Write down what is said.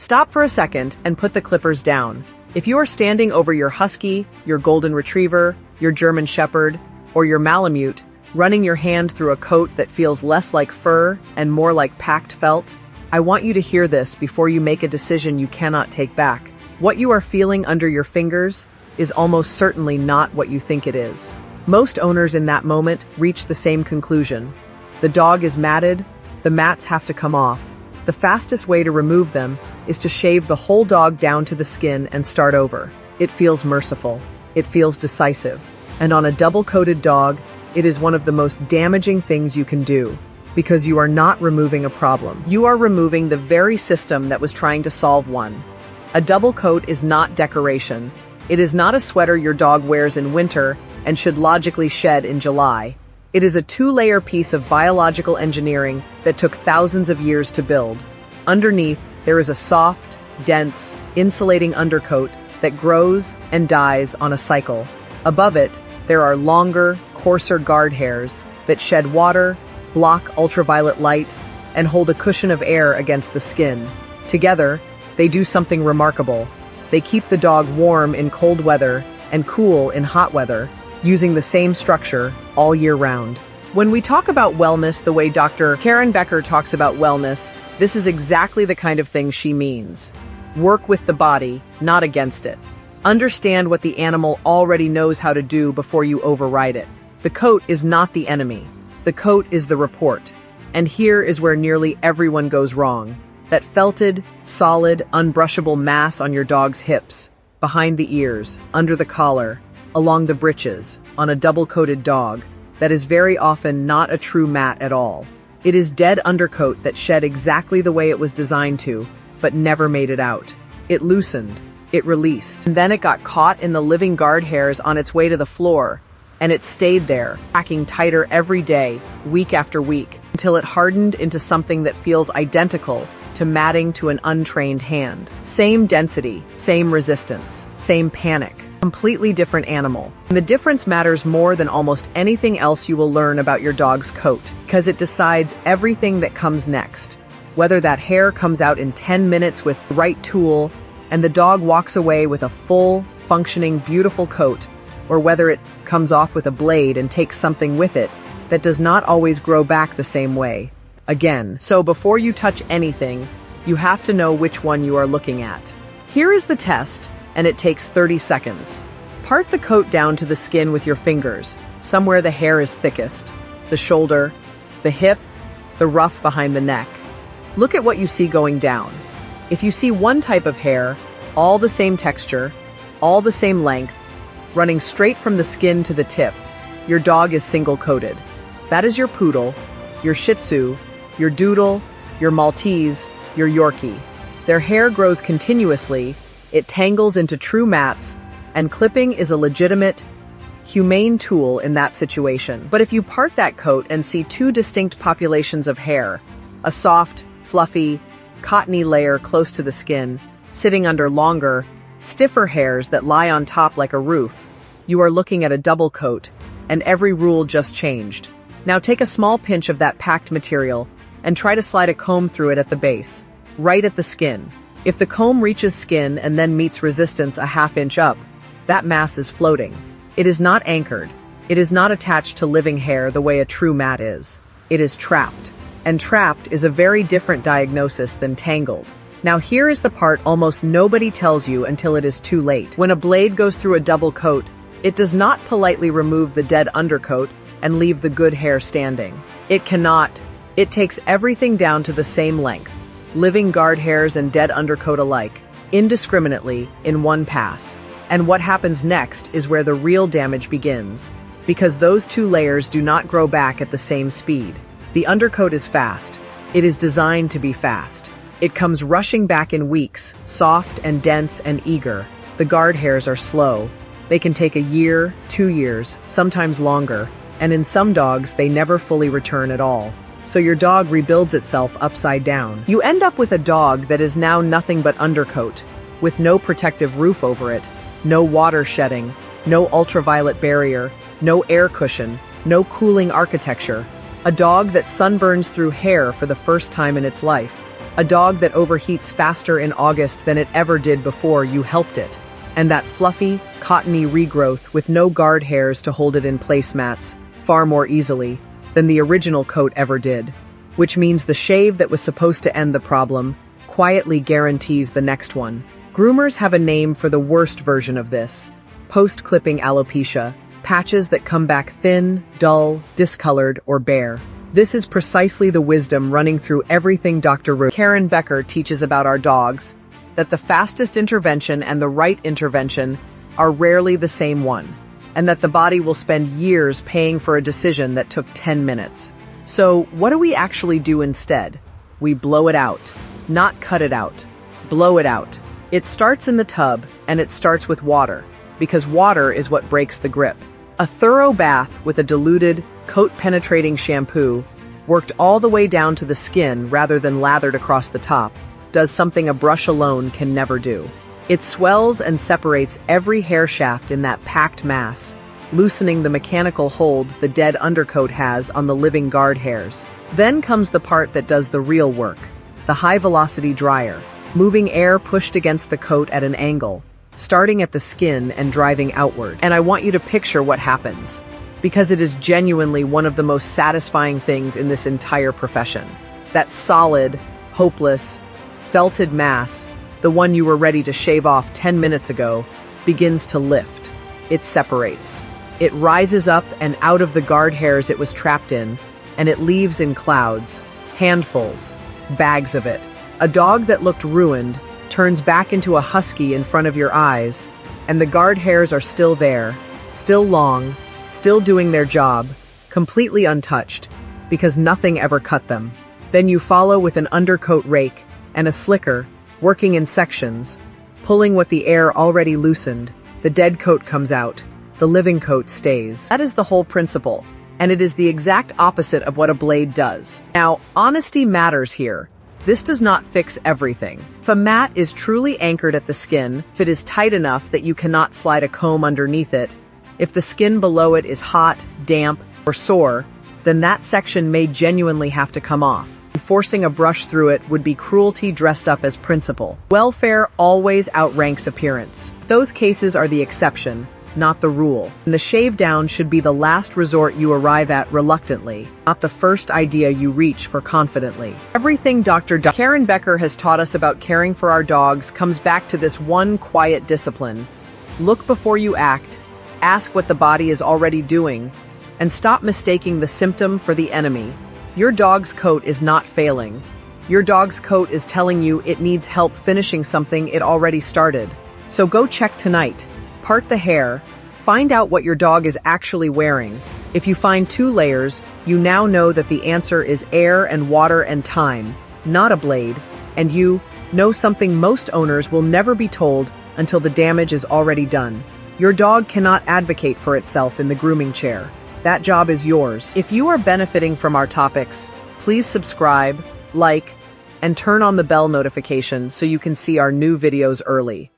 Stop for a second and put the clippers down. If you are standing over your Husky, your Golden Retriever, your German Shepherd, or your Malamute, running your hand through a coat that feels less like fur and more like packed felt, I want you to hear this before you make a decision you cannot take back. What you are feeling under your fingers is almost certainly not what you think it is. Most owners in that moment reach the same conclusion. The dog is matted, the mats have to come off. The fastest way to remove them is to shave the whole dog down to the skin and start over. It feels merciful. It feels decisive. And on a double-coated dog, it is one of the most damaging things you can do, because you are not removing a problem. You are removing the very system that was trying to solve one. A double coat is not decoration. It is not a sweater your dog wears in winter and should logically shed in July. It is a two-layer piece of biological engineering that took thousands of years to build. Underneath, there is a soft, dense, insulating undercoat that grows and dies on a cycle. Above it, there are longer, coarser guard hairs that shed water, block ultraviolet light, and hold a cushion of air against the skin. Together, they do something remarkable. They keep the dog warm in cold weather and cool in hot weather, using the same structure all year round. When we talk about wellness the way Dr. Karen Becker talks about wellness, this is exactly the kind of thing she means. Work with the body, not against it. Understand what the animal already knows how to do before you override it. The coat is not the enemy. The coat is the report. And here is where nearly everyone goes wrong. That felted, solid, unbrushable mass on your dog's hips, behind the ears, under the collar, along the britches, on a double-coated dog, that is very often not a true mat at all. It is dead undercoat that shed exactly the way it was designed to, but never made it out. It loosened, it released, and then it got caught in the living guard hairs on its way to the floor, and it stayed there, packing tighter every day, week after week, until it hardened into something that feels identical to matting to an untrained hand. Same density, same resistance, same panic. Completely different animal. And the difference matters more than almost anything else you will learn about your dog's coat, because it decides everything that comes next. Whether that hair comes out in 10 minutes with the right tool, and the dog walks away with a full, functioning, beautiful coat, or whether it comes off with a blade and takes something with it that does not always grow back the same way. Again, so before you touch anything, you have to know which one you are looking at. Here is the test, and it takes 30 seconds. Part the coat down to the skin with your fingers, somewhere the hair is thickest, the shoulder, the hip, the ruff behind the neck. Look at what you see going down. If you see one type of hair, all the same texture, all the same length, running straight from the skin to the tip, your dog is single-coated. That is your poodle, your Shih Tzu, your Doodle, your Maltese, your Yorkie. Their hair grows continuously, it tangles into true mats, and clipping is a legitimate, humane tool in that situation. But if you part that coat and see two distinct populations of hair, a soft, fluffy, cottony layer close to the skin, sitting under longer, stiffer hairs that lie on top like a roof, you are looking at a double coat, and every rule just changed. Now take a small pinch of that packed material and try to slide a comb through it at the base, right at the skin. If the comb reaches skin and then meets resistance a half-inch up, that mass is floating. It is not anchored. It is not attached to living hair the way a true mat is. It is trapped. And trapped is a very different diagnosis than tangled. Now here is the part almost nobody tells you until it is too late. When a blade goes through a double coat, it does not politely remove the dead undercoat and leave the good hair standing. It cannot. It takes everything down to the same length, living guard hairs and dead undercoat alike, indiscriminately, in one pass. And what happens next is where the real damage begins, because those two layers do not grow back at the same speed. The undercoat is fast. It is designed to be fast. It comes rushing back in weeks, soft and dense and eager. The guard hairs are slow. They can take a year, 2 years, sometimes longer, and in some dogs they never fully return at all. So your dog rebuilds itself upside down. You end up with a dog that is now nothing but undercoat, with no protective roof over it, no water shedding, no ultraviolet barrier, no air cushion, no cooling architecture. A dog that sunburns through hair for the first time in its life. A dog that overheats faster in August than it ever did before you helped it. And that fluffy, cottony regrowth with no guard hairs to hold it in placemats far more easily than the original coat ever did. Which means the shave that was supposed to end the problem quietly guarantees the next one. Groomers have a name for the worst version of this: post-clipping alopecia, patches that come back thin, dull, discolored, or bare. This is precisely the wisdom running through everything Dr. Karen Becker teaches about our dogs, that the fastest intervention and the right intervention are rarely the same one, and that the body will spend years paying for a decision that took 10 minutes. So what do we actually do instead? We blow it out. Not cut it out. Blow it out. It starts in the tub, and it starts with water, because water is what breaks the grip. A thorough bath with a diluted, coat-penetrating shampoo, worked all the way down to the skin rather than lathered across the top, does something a brush alone can never do. It swells and separates every hair shaft in that packed mass, loosening the mechanical hold the dead undercoat has on the living guard hairs. Then comes the part that does the real work, the high-velocity dryer, moving air pushed against the coat at an angle, starting at the skin and driving outward. And I want you to picture what happens, because it is genuinely one of the most satisfying things in this entire profession. That solid, hopeless, felted mass, the one you were ready to shave off 10 minutes ago, begins to lift. It separates. It rises up and out of the guard hairs it was trapped in, and it leaves in clouds, handfuls, bags of it. A dog that looked ruined turns back into a husky in front of your eyes, and the guard hairs are still there, still long, still doing their job, completely untouched, because nothing ever cut them. Then you follow with an undercoat rake and a slicker, working in sections, pulling what the air already loosened. The dead coat comes out, the living coat stays. That is the whole principle, and it is the exact opposite of what a blade does. Now, honesty matters here. This does not fix everything. If a mat is truly anchored at the skin, if it is tight enough that you cannot slide a comb underneath it, if the skin below it is hot, damp, or sore, then that section may genuinely have to come off. Forcing a brush through it would be cruelty dressed up as principle. Welfare always outranks appearance. Those cases are the exception, not the rule. And the shave down should be the last resort you arrive at reluctantly, not the first idea you reach for confidently. Everything Dr. Karen Becker has taught us about caring for our dogs comes back to this one quiet discipline. Look before you act, ask what the body is already doing, and stop mistaking the symptom for the enemy. Your dog's coat is not failing. Your dog's coat is telling you it needs help finishing something it already started. So go check tonight. Part the hair. Find out what your dog is actually wearing. If you find 2 layers, you now know that the answer is air and water and time, not a blade. And you know something most owners will never be told until the damage is already done. Your dog cannot advocate for itself in the grooming chair. That job is yours. If you are benefiting from our topics, please subscribe, like, and turn on the bell notification so you can see our new videos early.